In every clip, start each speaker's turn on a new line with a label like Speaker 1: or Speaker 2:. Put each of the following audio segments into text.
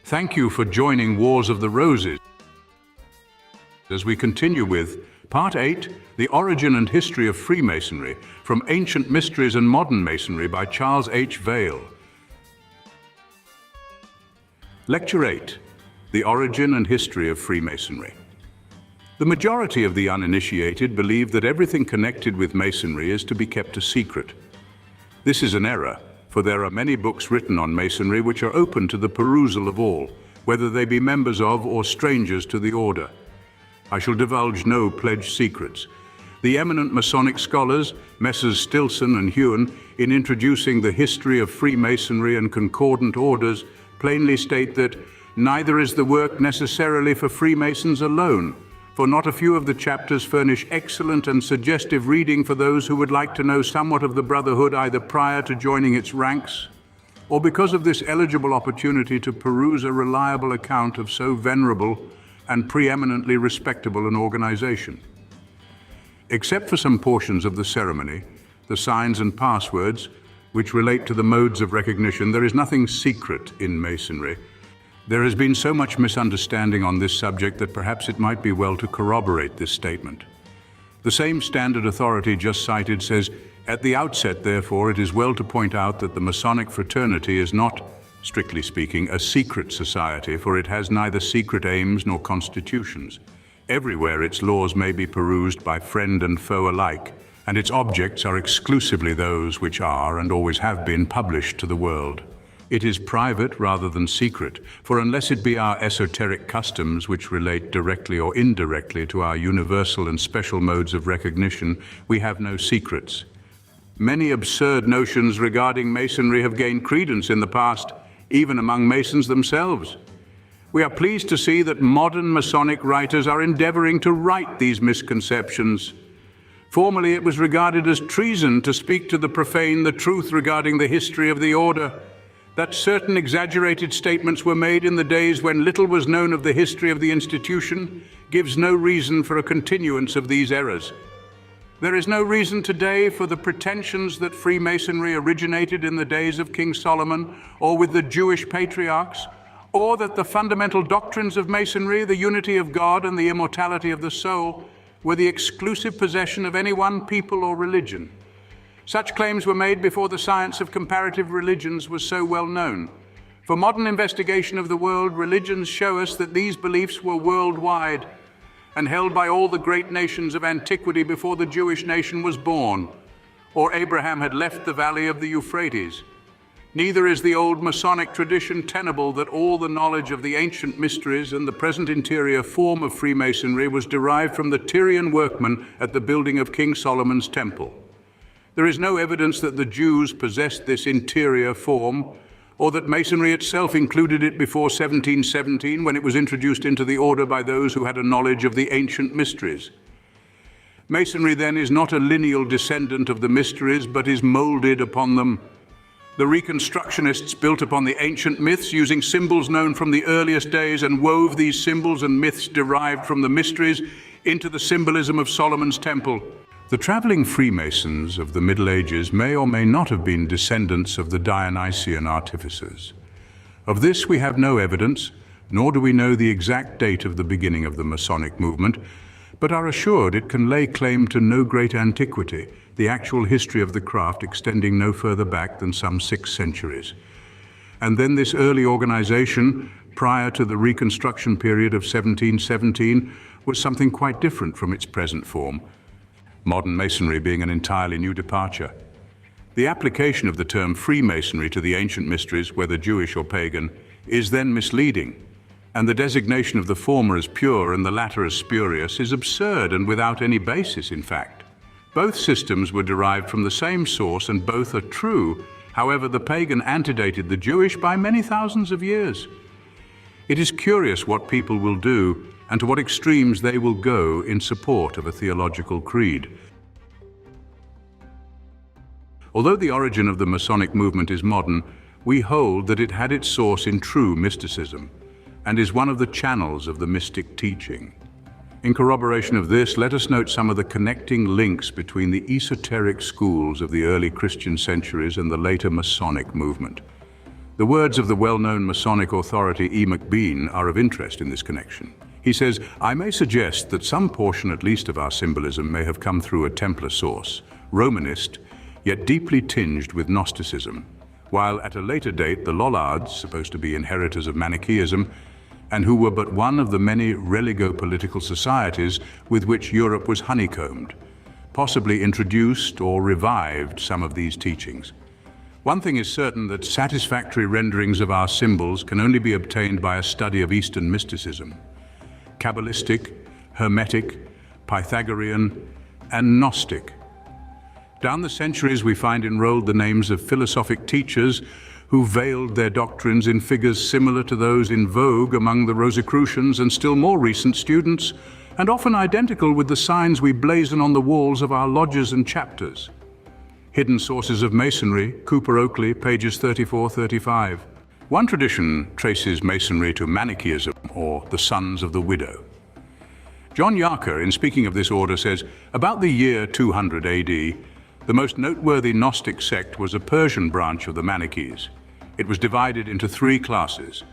Speaker 1: Thank you for joining Wars of the Roses as we continue with Part 8, The Origin and History of Freemasonry, from Ancient Mysteries and Modern Masonry by Charles H. Vail. Lecture 8, The Origin and History of Freemasonry. The majority of the uninitiated believe that everything connected with Masonry is to be kept a secret. This is an error, for there are many books written on Masonry which are open to the perusal of all, whether they be members of or strangers to the order. I shall divulge no pledged secrets. The eminent Masonic scholars, Messrs. Stilson and Hewen, in introducing the history of Freemasonry and concordant orders, plainly state that neither is the work necessarily for Freemasons alone, for not a few of the chapters furnish excellent and suggestive reading for those who would like to know somewhat of the Brotherhood either prior to joining its ranks, or because of this eligible opportunity to peruse a reliable account of so venerable and preeminently respectable an organization. Except for some portions of the ceremony, the signs and passwords, which relate to the modes of recognition, there is nothing secret in Masonry. There has been so much misunderstanding on this subject that perhaps it might be well to corroborate this statement. The same standard authority just cited says, "At the outset, therefore, it is well to point out that the Masonic fraternity is not, strictly speaking, a secret society, for it has neither secret aims nor constitutions. Everywhere its laws may be perused by friend and foe alike, and its objects are exclusively those which are and always have been published to the world. It is private rather than secret, for unless it be our esoteric customs which relate directly or indirectly to our universal and special modes of recognition, we have no secrets. Many absurd notions regarding Masonry have gained credence in the past, even among Masons themselves. We are pleased to see that modern Masonic writers are endeavoring to right these misconceptions. Formerly, it was regarded as treason to speak to the profane the truth regarding the history of the order. That certain exaggerated statements were made in the days when little was known of the history of the institution gives no reason for a continuance of these errors. There is no reason today for the pretensions that Freemasonry originated in the days of King Solomon or with the Jewish patriarchs, or that the fundamental doctrines of Masonry, the unity of God and the immortality of the soul, were the exclusive possession of any one people or religion. Such claims were made before the science of comparative religions was so well known. For modern investigation of the world, religions show us that these beliefs were worldwide and held by all the great nations of antiquity before the Jewish nation was born, or Abraham had left the valley of the Euphrates. Neither is the old Masonic tradition tenable that all the knowledge of the ancient mysteries and the present interior form of Freemasonry was derived from the Tyrian workmen at the building of King Solomon's temple. There is no evidence that the Jews possessed this interior form, or that Masonry itself included it before 1717 when it was introduced into the order by those who had a knowledge of the ancient mysteries. Masonry then is not a lineal descendant of the mysteries, but is molded upon them. The Reconstructionists built upon the ancient myths using symbols known from the earliest days and wove these symbols and myths derived from the mysteries into the symbolism of Solomon's temple. The traveling Freemasons of the Middle Ages may or may not have been descendants of the Dionysian artificers. Of this we have no evidence, nor do we know the exact date of the beginning of the Masonic movement, but are assured it can lay claim to no great antiquity, the actual history of the craft extending no further back than some 6 centuries. And then this early organization, prior to the Reconstruction period of 1717, was something quite different from its present form, modern Masonry being an entirely new departure. The application of the term Freemasonry to the ancient mysteries, whether Jewish or pagan, is then misleading, and the designation of the former as pure and the latter as spurious is absurd and without any basis, in fact. Both systems were derived from the same source and both are true. However, the pagan antedated the Jewish by many thousands of years. It is curious what people will do and to what extremes they will go in support of a theological creed. Although the origin of the Masonic movement is modern, we hold that it had its source in true mysticism and is one of the channels of the mystic teaching. In corroboration of this, let us note some of the connecting links between the esoteric schools of the early Christian centuries and the later Masonic movement. The words of the well-known Masonic authority E. McBean are of interest in this connection. He says, "I may suggest that some portion at least of our symbolism may have come through a Templar source, Romanist, yet deeply tinged with Gnosticism, while at a later date the Lollards, supposed to be inheritors of Manichaeism, and who were but one of the many religo-political societies with which Europe was honeycombed, possibly introduced or revived some of these teachings. One thing is certain, that satisfactory renderings of our symbols can only be obtained by a study of Eastern mysticism, Kabbalistic, Hermetic, Pythagorean, and Gnostic. Down the centuries we find enrolled the names of philosophic teachers who veiled their doctrines in figures similar to those in vogue among the Rosicrucians and still more recent students, and often identical with the signs we blazon on the walls of our lodges and chapters. Hidden Sources of Masonry, Cooper Oakley, pages 34-35. One tradition traces Masonry to Manichaeism, or the Sons of the Widow. John Yarker, in speaking of this order, says, about the year 200 AD, the most noteworthy Gnostic sect was a Persian branch of the Manichees. It was divided into three classes: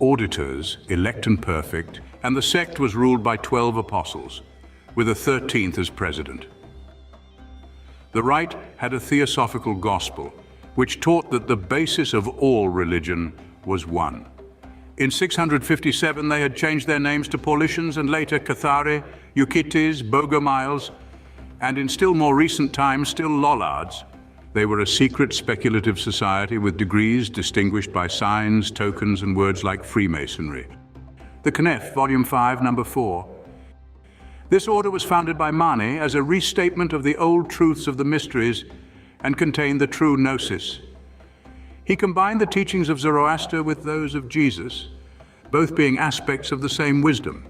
Speaker 1: auditors, elect and perfect, and the sect was ruled by 12 apostles, with a 13th as president. The right had a theosophical gospel, which taught that the basis of all religion was one. In 657, they had changed their names to Paulicians and later Cathari, Eucytes, Bogomiles, and in still more recent times, still Lollards. They were a secret speculative society with degrees distinguished by signs, tokens, and words like Freemasonry. The Kneph, Volume 5, Number 4. This order was founded by Mani as a restatement of the old truths of the mysteries and contained the true gnosis. He combined the teachings of Zoroaster with those of Jesus, both being aspects of the same wisdom.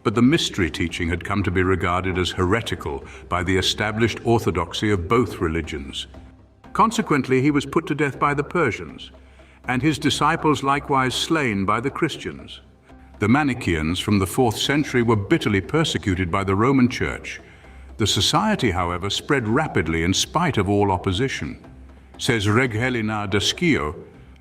Speaker 1: But the mystery teaching had come to be regarded as heretical by the established orthodoxy of both religions. Consequently, he was put to death by the Persians, and his disciples likewise slain by the Christians. The Manichaeans from the 4th century were bitterly persecuted by the Roman Church. The society, however, spread rapidly in spite of all opposition. Says Reg Helena da Schio,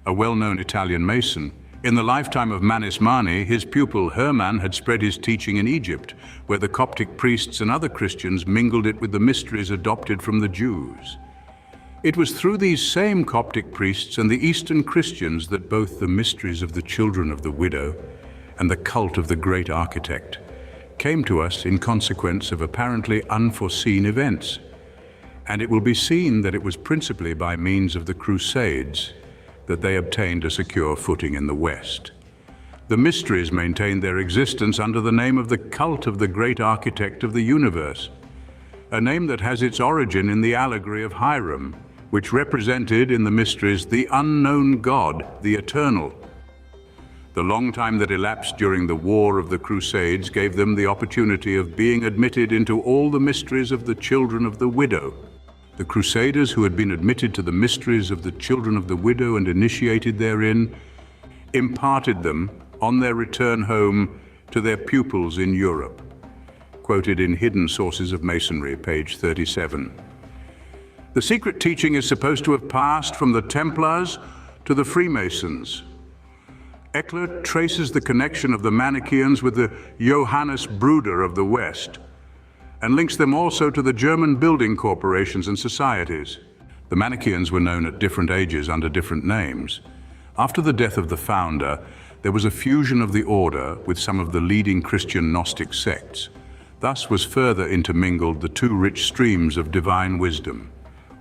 Speaker 1: a well-known Italian Mason, in the lifetime of Manis Mani, his pupil Hermann had spread his teaching in Egypt, where the Coptic priests and other Christians mingled it with the mysteries adopted from the Jews. It was through these same Coptic priests and the Eastern Christians that both the mysteries of the children of the widow and the cult of the great architect came to us in consequence of apparently unforeseen events. And it will be seen that it was principally by means of the Crusades that they obtained a secure footing in the West. The mysteries maintained their existence under the name of the cult of the great architect of the universe, a name that has its origin in the allegory of Hiram, which represented in the mysteries the unknown God, the eternal. The long time that elapsed during the War of the Crusades gave them the opportunity of being admitted into all the mysteries of the children of the widow. The Crusaders who had been admitted to the mysteries of the children of the widow and initiated therein, imparted them on their return home to their pupils in Europe. Quoted in Hidden Sources of Masonry, page 37. The secret teaching is supposed to have passed from the Templars to the Freemasons. Eckler traces the connection of the Manichaeans with the Johannes Bruder of the West, and links them also to the German building corporations and societies. The Manichaeans were known at different ages under different names. After the death of the founder, there was a fusion of the order with some of the leading Christian Gnostic sects. Thus was further intermingled the two rich streams of divine wisdom,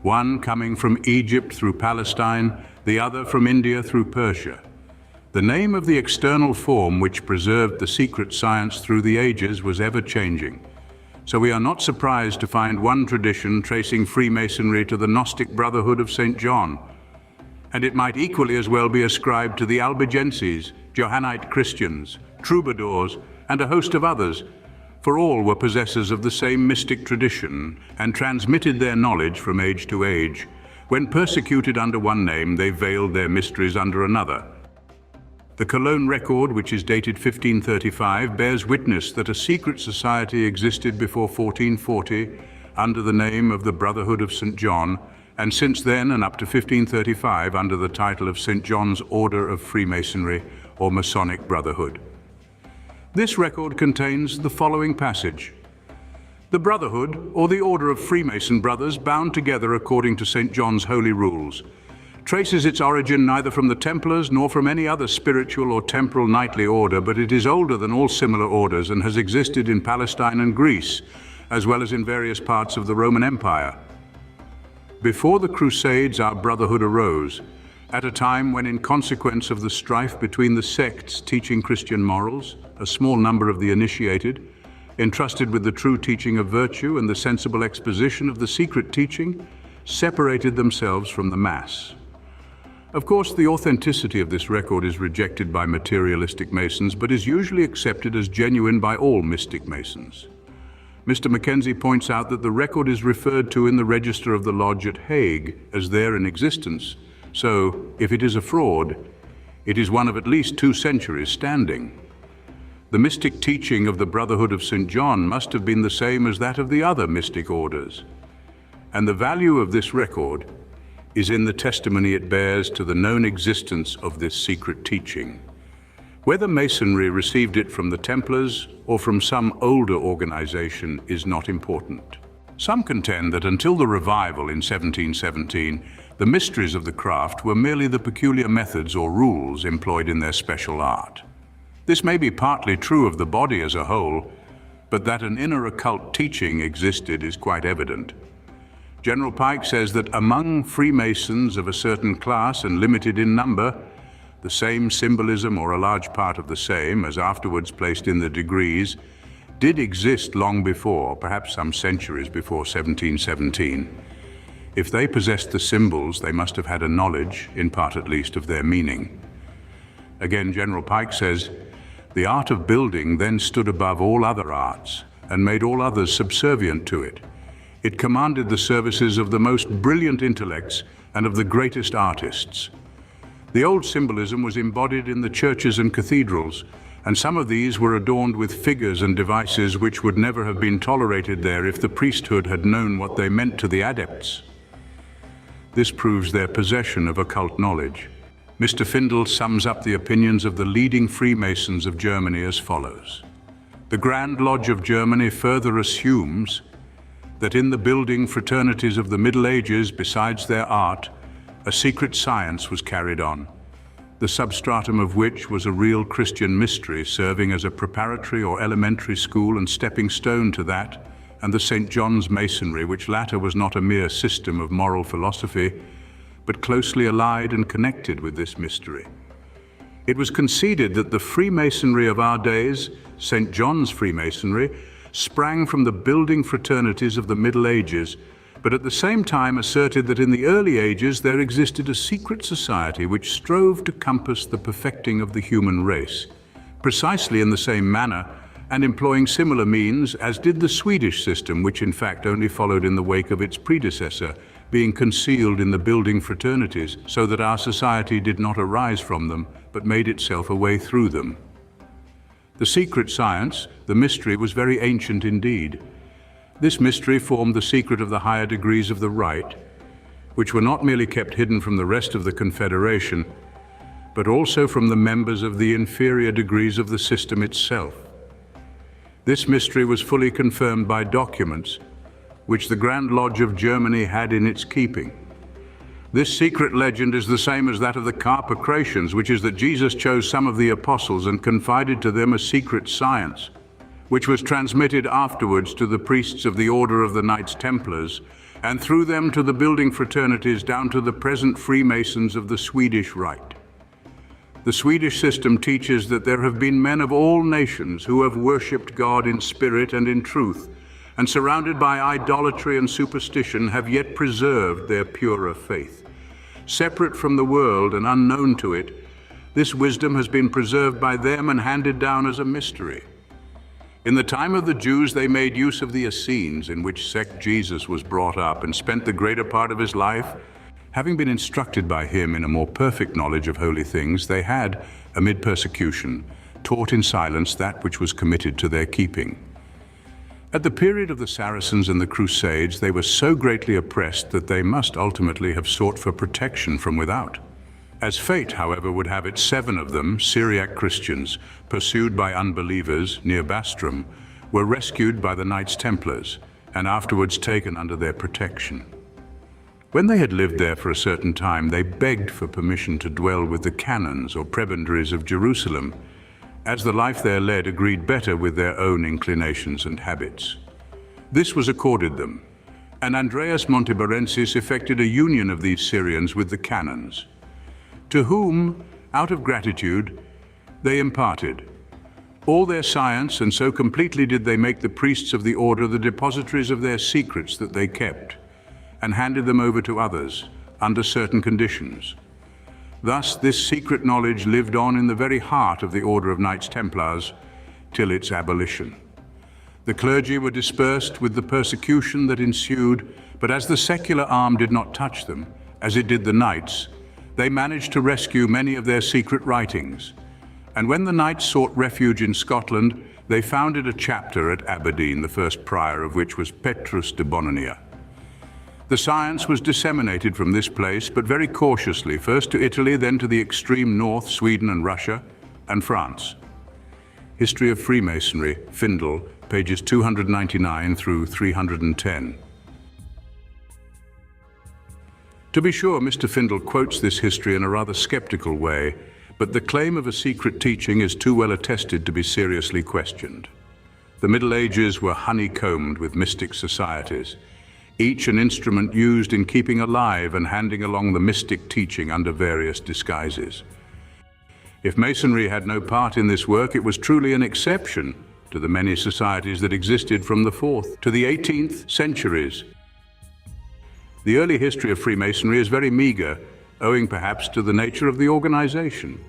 Speaker 1: one coming from Egypt through Palestine, the other from India through Persia. The name of the external form which preserved the secret science through the ages was ever-changing. So we are not surprised to find one tradition tracing Freemasonry to the Gnostic Brotherhood of St. John, and it might equally as well be ascribed to the Albigenses, Johannite Christians, Troubadours, and a host of others, for all were possessors of the same mystic tradition and transmitted their knowledge from age to age. When persecuted under one name, they veiled their mysteries under another. The Cologne record, which is dated 1535, bears witness that a secret society existed before 1440 under the name of the Brotherhood of St. John, and since then and up to 1535 under the title of St. John's Order of Freemasonry or Masonic Brotherhood. This record contains the following passage. The Brotherhood, or the Order of Freemason Brothers, bound together according to St. John's holy rules, traces its origin neither from the Templars nor from any other spiritual or temporal knightly order, but it is older than all similar orders and has existed in Palestine and Greece, as well as in various parts of the Roman Empire. Before the Crusades, our brotherhood arose, at a time when, in consequence of the strife between the sects teaching Christian morals, a small number of the initiated, entrusted with the true teaching of virtue and the sensible exposition of the secret teaching, separated themselves from the mass. Of course, the authenticity of this record is rejected by materialistic Masons, but is usually accepted as genuine by all mystic Masons. Mr. Mackenzie points out that the record is referred to in the Register of the Lodge at Hague as there in existence, so if it is a fraud, it is one of at least 2 centuries standing. The mystic teaching of the Brotherhood of St. John must have been the same as that of the other mystic orders. And the value of this record is in the testimony it bears to the known existence of this secret teaching. Whether Masonry received it from the Templars or from some older organization is not important. Some contend that until the revival in 1717, the mysteries of the craft were merely the peculiar methods or rules employed in their special art. This may be partly true of the body as a whole, but that an inner occult teaching existed is quite evident. General Pike says that among Freemasons of a certain class and limited in number, the same symbolism, or a large part of the same, as afterwards placed in the degrees, did exist long before, perhaps some centuries before 1717. If they possessed the symbols, they must have had a knowledge, in part at least, of their meaning. Again, General Pike says, the art of building then stood above all other arts and made all others subservient to it. It commanded the services of the most brilliant intellects and of the greatest artists. The old symbolism was embodied in the churches and cathedrals, and some of these were adorned with figures and devices which would never have been tolerated there if the priesthood had known what they meant to the adepts. This proves their possession of occult knowledge. Mr. Findle sums up the opinions of the leading Freemasons of Germany as follows. The Grand Lodge of Germany further assumes that in the building fraternities of the Middle Ages, besides their art, a secret science was carried on, the substratum of which was a real Christian mystery serving as a preparatory or elementary school and stepping stone to that, and the St. John's Masonry, which latter was not a mere system of moral philosophy, but closely allied and connected with this mystery. It was conceded that the Freemasonry of our days, St. John's Freemasonry, sprang from the building fraternities of the Middle Ages, but at the same time asserted that in the early ages there existed a secret society which strove to compass the perfecting of the human race, precisely in the same manner and employing similar means as did the Swedish system, which in fact only followed in the wake of its predecessor, being concealed in the building fraternities so that our society did not arise from them, but made itself a way through them. The secret science, the mystery, was very ancient indeed. This mystery formed the secret of the higher degrees of the Rite, which were not merely kept hidden from the rest of the Confederation, but also from the members of the inferior degrees of the system itself. This mystery was fully confirmed by documents, which the Grand Lodge of Germany had in its keeping. This secret legend is the same as that of the Carpocratians, which is that Jesus chose some of the apostles and confided to them a secret science, which was transmitted afterwards to the priests of the Order of the Knights Templars, and through them to the building fraternities down to the present Freemasons of the Swedish Rite. The Swedish system teaches that there have been men of all nations who have worshipped God in spirit and in truth, and surrounded by idolatry and superstition have yet preserved their purer faith. Separate from the world and unknown to it, this wisdom has been preserved by them and handed down as a mystery. In the time of the Jews, they made use of the Essenes, in which sect Jesus was brought up and spent the greater part of his life. Having been instructed by him in a more perfect knowledge of holy things, they had, amid persecution, taught in silence that which was committed to their keeping. At the period of the Saracens and the Crusades, they were so greatly oppressed that they must ultimately have sought for protection from without. As fate, however, would have it, 7 of them, Syriac Christians, pursued by unbelievers near Bastrum, were rescued by the Knights Templars and afterwards taken under their protection. When they had lived there for a certain time, they begged for permission to dwell with the canons or prebendaries of Jerusalem, as the life there led agreed better with their own inclinations and habits. This was accorded them, and Andreas Montebarensis effected a union of these Syrians with the canons, to whom, out of gratitude, they imparted all their science, and so completely did they make the priests of the order the depositories of their secrets that they kept, and handed them over to others under certain conditions. Thus, this secret knowledge lived on in the very heart of the Order of Knights Templars till its abolition. The clergy were dispersed with the persecution that ensued, but as the secular arm did not touch them, as it did the knights, they managed to rescue many of their secret writings. And when the knights sought refuge in Scotland, they founded a chapter at Aberdeen, the first prior of which was Petrus de Bononia. The science was disseminated from this place, but very cautiously, first to Italy, then to the extreme north, Sweden and Russia, and France. History of Freemasonry, Findle, pages 299 through 310. To be sure, Mr. Findle quotes this history in a rather skeptical way, but the claim of a secret teaching is too well attested to be seriously questioned. The Middle Ages were honeycombed with mystic societies, each an instrument used in keeping alive and handing along the mystic teaching under various disguises. If Masonry had no part in this work, it was truly an exception to the many societies that existed from the 4th to the 18th centuries. The early history of Freemasonry is very meager, owing perhaps to the nature of the organization.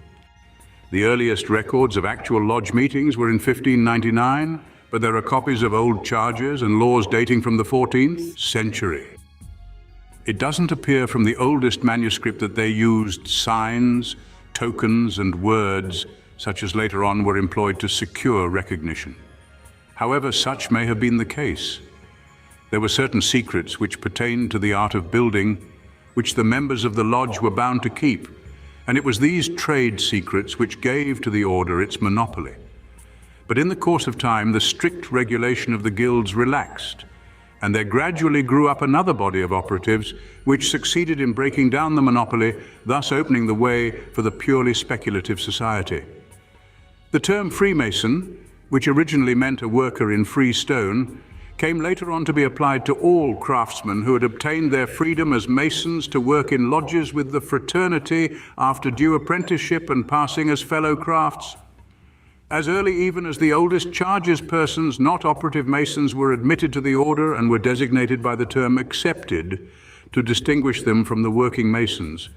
Speaker 1: The earliest records of actual lodge meetings were in 1599, but there are copies of old charges and laws dating from the 14th century. It doesn't appear from the oldest manuscript that they used signs, tokens, and words, such as later on were employed to secure recognition. However, such may have been the case. There were certain secrets which pertained to the art of building, which the members of the lodge were bound to keep, and it was these trade secrets which gave to the order its monopoly. But in the course of time, the strict regulation of the guilds relaxed, and there gradually grew up another body of operatives which succeeded in breaking down the monopoly, thus opening the way for the purely speculative society. The term Freemason, which originally meant a worker in free stone, came later on to be applied to all craftsmen who had obtained their freedom as masons to work in lodges with the fraternity after due apprenticeship and passing as fellow crafts. As early even as the oldest charges persons, not operative masons, were admitted to the order and were designated by the term accepted to distinguish them from the working masons.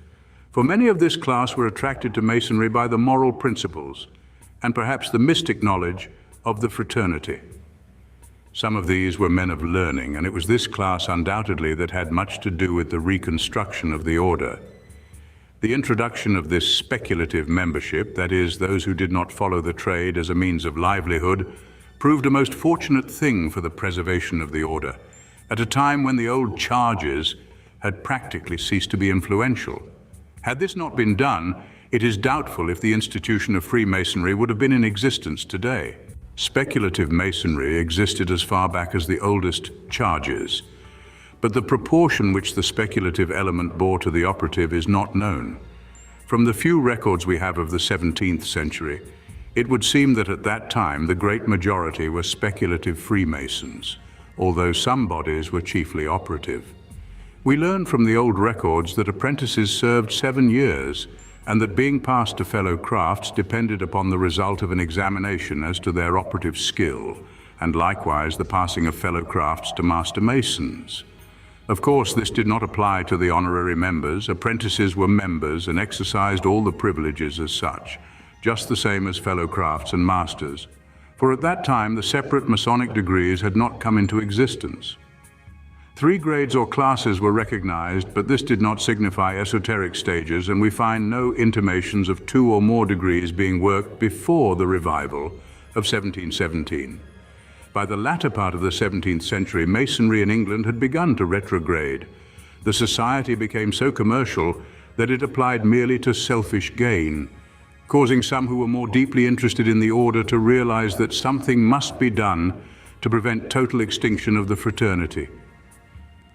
Speaker 1: For many of this class were attracted to Masonry by the moral principles and perhaps the mystic knowledge of the fraternity. Some of these were men of learning, and it was this class undoubtedly that had much to do with the reconstruction of the order. The introduction of this speculative membership, that is, those who did not follow the trade as a means of livelihood, proved a most fortunate thing for the preservation of the order, at a time when the old charges had practically ceased to be influential. Had this not been done, it is doubtful if the institution of Freemasonry would have been in existence today. Speculative Masonry existed as far back as the oldest charges, but the proportion which the speculative element bore to the operative is not known. From the few records we have of the 17th century, it would seem that at that time the great majority were speculative Freemasons, although some bodies were chiefly operative. We learn from the old records that apprentices served 7 years, and that being passed to fellow crafts depended upon the result of an examination as to their operative skill, and likewise the passing of fellow crafts to master masons. Of course, this did not apply to the honorary members. Apprentices were members and exercised all the privileges as such, just the same as fellow crafts and masters, for at that time the separate Masonic degrees had not come into existence. 3 grades or classes were recognized, but this did not signify esoteric stages, and we find no intimations of 2 or more degrees being worked before the revival of 1717. By the latter part of the 17th century, Masonry in England had begun to retrograde. The society became so commercial that it applied merely to selfish gain, causing some who were more deeply interested in the order to realize that something must be done to prevent total extinction of the fraternity.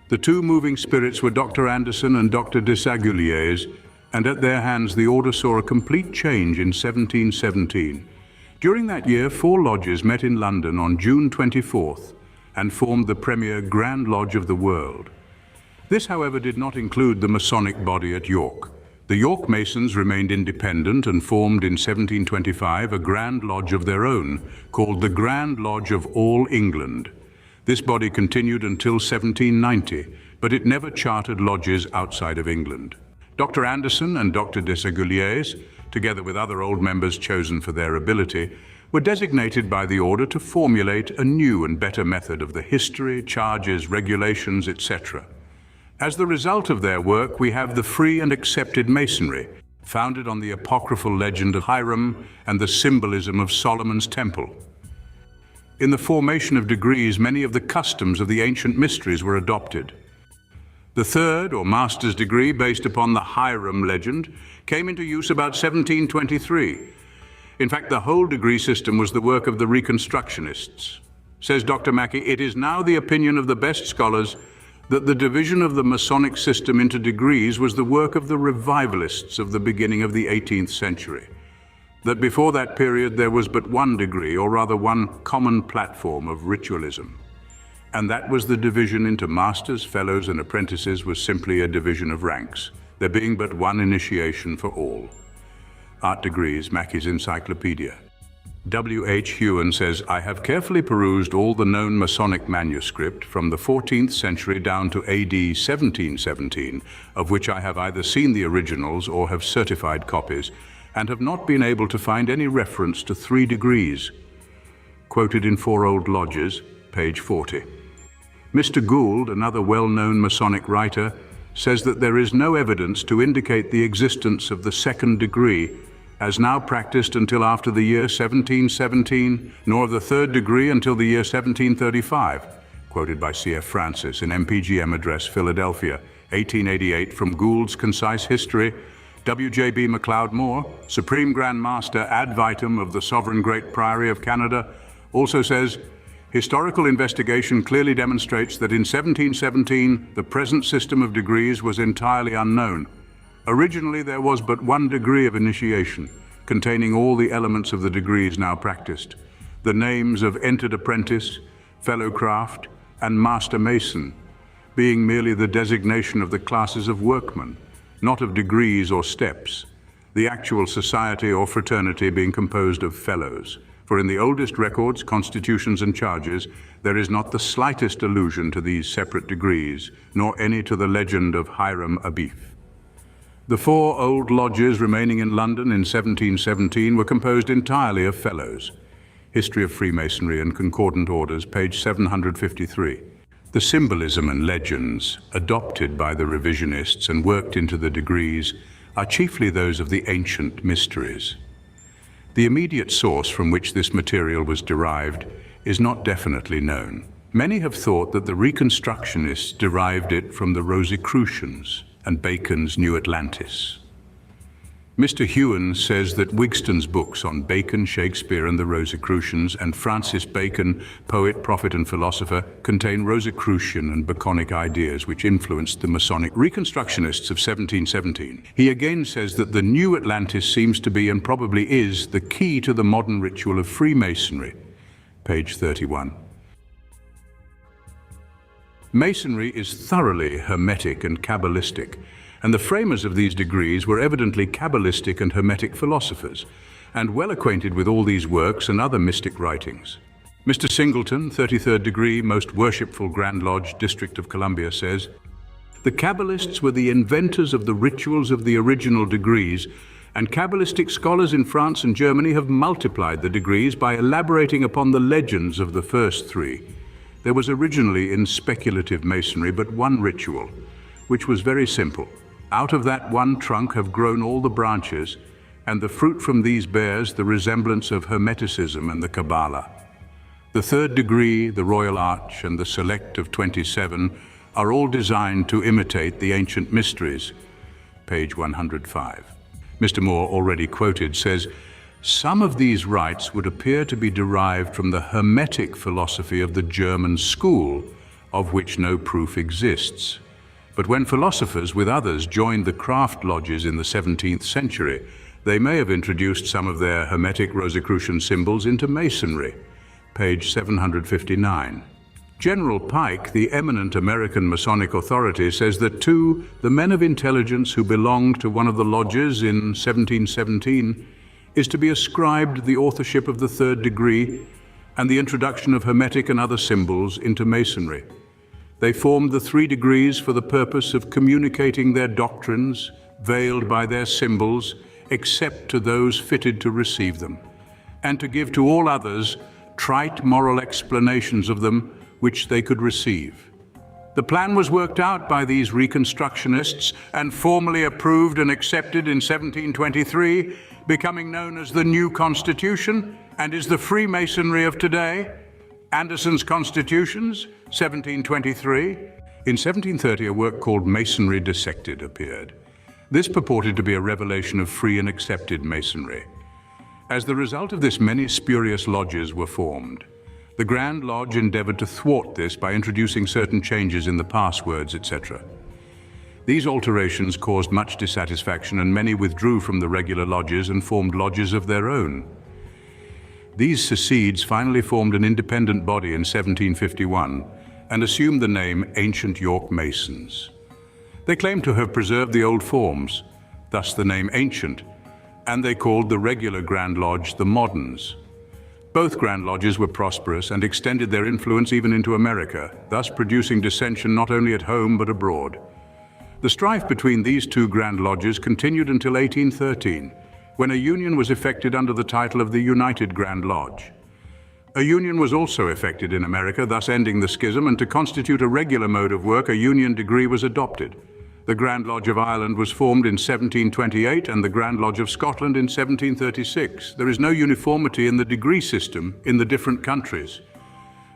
Speaker 1: The two moving spirits were Dr. Anderson and Dr. Desaguliers, and at their hands the order saw a complete change in 1717. During that year, 4 lodges met in London on June 24th and formed the premier Grand Lodge of the world. This, however, did not include the Masonic body at York. The York Masons remained independent and formed in 1725 a Grand Lodge of their own, called the Grand Lodge of All England. This body continued until 1790, but it never chartered lodges outside of England. Dr. Anderson and Dr. Desaguliers, together with other old members chosen for their ability, were designated by the order to formulate a new and better method of the history, charges, regulations, etc. As the result of their work, we have the free and accepted Masonry, founded on the apocryphal legend of Hiram and the symbolism of Solomon's temple. In the formation of degrees, many of the customs of the ancient mysteries were adopted. The third, or master's degree, based upon the Hiram legend, came into use about 1723. In fact, the whole degree system was the work of the Reconstructionists. Says Dr. Mackey, "It is now the opinion of the best scholars that the division of the Masonic system into degrees was the work of the revivalists of the beginning of the 18th century. That before that period there was but one degree, or rather one common platform of ritualism. And that was the division into masters, fellows, and apprentices was simply a division of ranks, there being but one initiation for all." Art Degrees, Mackey's Encyclopedia. W.H. Hewen says, "I have carefully perused all the known Masonic manuscript from the 14th century down to AD 1717, of which I have either seen the originals or have certified copies, and have not been able to find any reference to 3 degrees. Quoted in 4 Old Lodges, page 40. Mr. Gould, another well-known Masonic writer, says that there is no evidence to indicate the existence of the 2nd degree as now practiced until after the year 1717, nor of the 3rd degree until the year 1735, quoted by C.F. Francis in MPGM Address, Philadelphia, 1888, from Gould's Concise History. W.J.B. MacLeod Moore, Supreme Grand Master ad vitam of the Sovereign Great Priory of Canada, also says, "Historical investigation clearly demonstrates that in 1717 the present system of degrees was entirely unknown. Originally there was but one degree of initiation, containing all the elements of the degrees now practiced. The names of entered apprentice, fellow craft, and master mason, being merely the designation of the classes of workmen, not of degrees or steps, the actual society or fraternity being composed of fellows. For in the oldest records, constitutions, and charges, there is not the slightest allusion to these separate degrees, nor any to the legend of Hiram Abiff." The 4 old lodges remaining in London in 1717 were composed entirely of fellows. History of Freemasonry and Concordant Orders, page 753. The symbolism and legends adopted by the revisionists and worked into the degrees are chiefly those of the ancient mysteries. The immediate source from which this material was derived is not definitely known. Many have thought that the Reconstructionists derived it from the Rosicrucians and Bacon's New Atlantis. Mr. Hewen says that Wigston's books on Bacon, Shakespeare, and the Rosicrucians, and Francis Bacon, poet, prophet, and philosopher, contain Rosicrucian and Baconic ideas which influenced the Masonic Reconstructionists of 1717. He again says that the New Atlantis seems to be, and probably is, the key to the modern ritual of Freemasonry, page 31. Masonry is thoroughly hermetic and Kabbalistic, and the framers of these degrees were evidently Kabbalistic and Hermetic philosophers, and well acquainted with all these works and other mystic writings. Mr. Singleton, 33rd degree, Most Worshipful Grand Lodge, District of Columbia, says, "The Kabbalists were the inventors of the rituals of the original degrees, and Kabbalistic scholars in France and Germany have multiplied the degrees by elaborating upon the legends of the first 3. There was originally in speculative Masonry but one ritual, which was very simple. Out of that one trunk have grown all the branches, and the fruit from these bears the resemblance of Hermeticism and the Kabbalah. The third degree, the Royal Arch, and the Select of 27 are all designed to imitate the ancient mysteries. Page 105. Mr. Moore, already quoted, says, "Some of these rites would appear to be derived from the Hermetic philosophy of the German school, of which no proof exists. But when philosophers with others joined the craft lodges in the 17th century, they may have introduced some of their Hermetic Rosicrucian symbols into Masonry." Page 759. General Pike, the eminent American Masonic authority, says that the men of intelligence who belonged to one of the lodges in 1717 is to be ascribed the authorship of the third degree and the introduction of Hermetic and other symbols into Masonry. They formed the 3 degrees for the purpose of communicating their doctrines, veiled by their symbols, except to those fitted to receive them, and to give to all others trite moral explanations of them which they could receive. The plan was worked out by these Reconstructionists and formally approved and accepted in 1723, becoming known as the New Constitution, and is the Freemasonry of today. Anderson's Constitutions, 1723. In 1730, a work called Masonry Dissected appeared. This purported to be a revelation of free and accepted Masonry. As the result of this, many spurious lodges were formed. The Grand Lodge endeavored to thwart this by introducing certain changes in the passwords, etc. These alterations caused much dissatisfaction, and many withdrew from the regular lodges and formed lodges of their own. These seceds finally formed an independent body in 1751 and assumed the name Ancient York Masons. They claimed to have preserved the old forms, thus the name Ancient, and they called the regular Grand Lodge the Moderns. Both Grand Lodges were prosperous and extended their influence even into America, thus producing dissension not only at home but abroad. The strife between these 2 Grand Lodges continued until 1813, when a union was effected under the title of the United Grand Lodge. A union was also effected in America, thus ending the schism, and to constitute a regular mode of work, a union degree was adopted. The Grand Lodge of Ireland was formed in 1728 and the Grand Lodge of Scotland in 1736. There is no uniformity in the degree system in the different countries.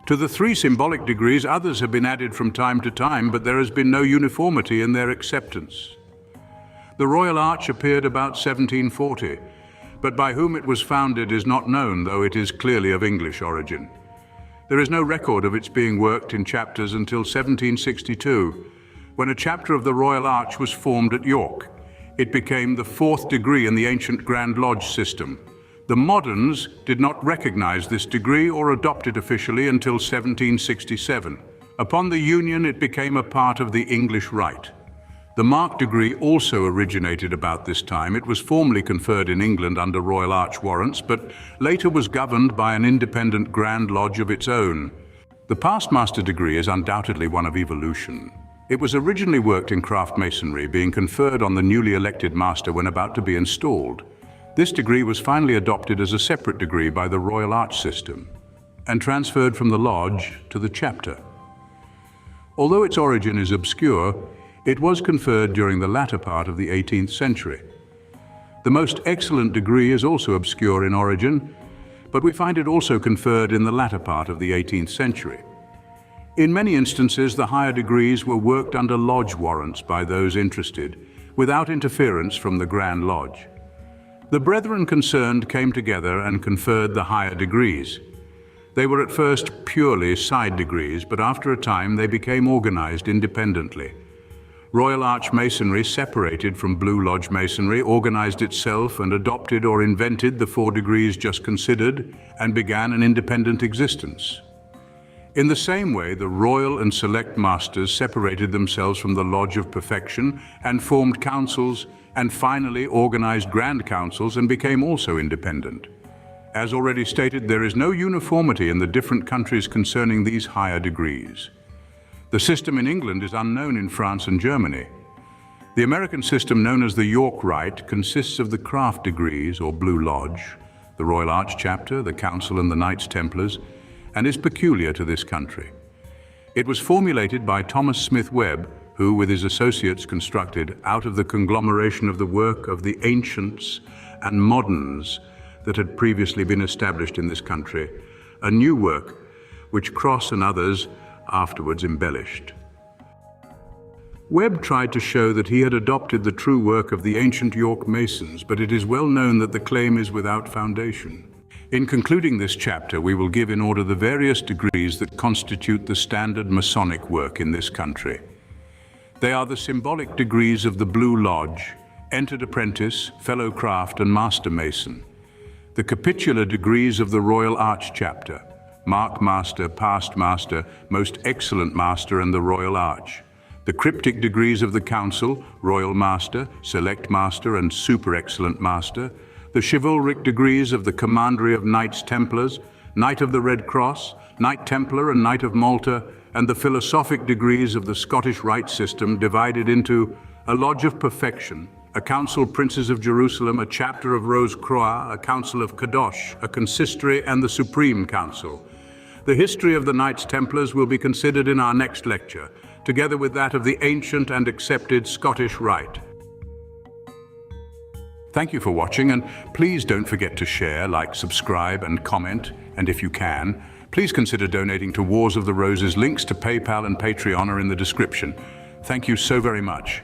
Speaker 1: To the 3 symbolic degrees, others have been added from time to time, but there has been no uniformity in their acceptance. The Royal Arch appeared about 1740, but by whom it was founded is not known, though it is clearly of English origin. There is no record of its being worked in chapters until 1762, when a chapter of the Royal Arch was formed at York. It became the 4th degree in the ancient Grand Lodge system. The moderns did not recognize this degree or adopt it officially until 1767. Upon the union, it became a part of the English Rite. The Mark degree also originated about this time. It was formally conferred in England under Royal Arch warrants, but later was governed by an independent Grand Lodge of its own. The Past Master degree is undoubtedly one of evolution. It was originally worked in craft masonry, being conferred on the newly elected master when about to be installed. This degree was finally adopted as a separate degree by the Royal Arch system and transferred from the lodge to the chapter. Although its origin is obscure, it was conferred during the latter part of the 18th century. The Most Excellent degree is also obscure in origin, but we find it also conferred in the latter part of the 18th century. In many instances, the higher degrees were worked under lodge warrants by those interested, without interference from the Grand Lodge. The brethren concerned came together and conferred the higher degrees. They were at first purely side degrees, but after a time they became organized independently. Royal Arch Masonry separated from Blue Lodge Masonry, organized itself and adopted or invented the 4 degrees just considered, and began an independent existence. In the same way, the Royal and Select Masters separated themselves from the Lodge of Perfection and formed councils, and finally organized Grand Councils and became also independent. As already stated, there is no uniformity in the different countries concerning these higher degrees. The system in England is unknown in France and Germany. The American system, known as the York Rite, consists of the craft degrees, or Blue Lodge, the Royal Arch Chapter, the Council and the Knights Templars, and is peculiar to this country. It was formulated by Thomas Smith Webb, who with his associates constructed, out of the conglomeration of the work of the ancients and moderns that had previously been established in this country, a new work which Cross and others afterwards embellished. Webb tried to show that he had adopted the true work of the ancient York Masons, but it is well known that the claim is without foundation. In concluding this chapter, we will give in order the various degrees that constitute the standard Masonic work in this country. They are the symbolic degrees of the Blue Lodge, Entered Apprentice, Fellow Craft, and Master Mason. The capitular degrees of the Royal Arch Chapter, Mark Master, Past Master, Most Excellent Master, and the Royal Arch. The cryptic degrees of the Council, Royal Master, Select Master, and Super Excellent Master. The chivalric degrees of the Commandery of Knights Templars, Knight of the Red Cross, Knight Templar, and Knight of Malta, and the philosophic degrees of the Scottish Rite System, divided into a Lodge of Perfection, a Council Princes of Jerusalem, a Chapter of Rose Croix, a Council of Kadosh, a Consistory, and the Supreme Council. The history of the Knights Templars will be considered in our next lecture, together with that of the ancient and accepted Scottish Rite. Thank you for watching, and please don't forget to share, like, subscribe, and comment. And if you can, please consider donating to Wars of the Roses. Links to PayPal and Patreon are in the description. Thank you so very much.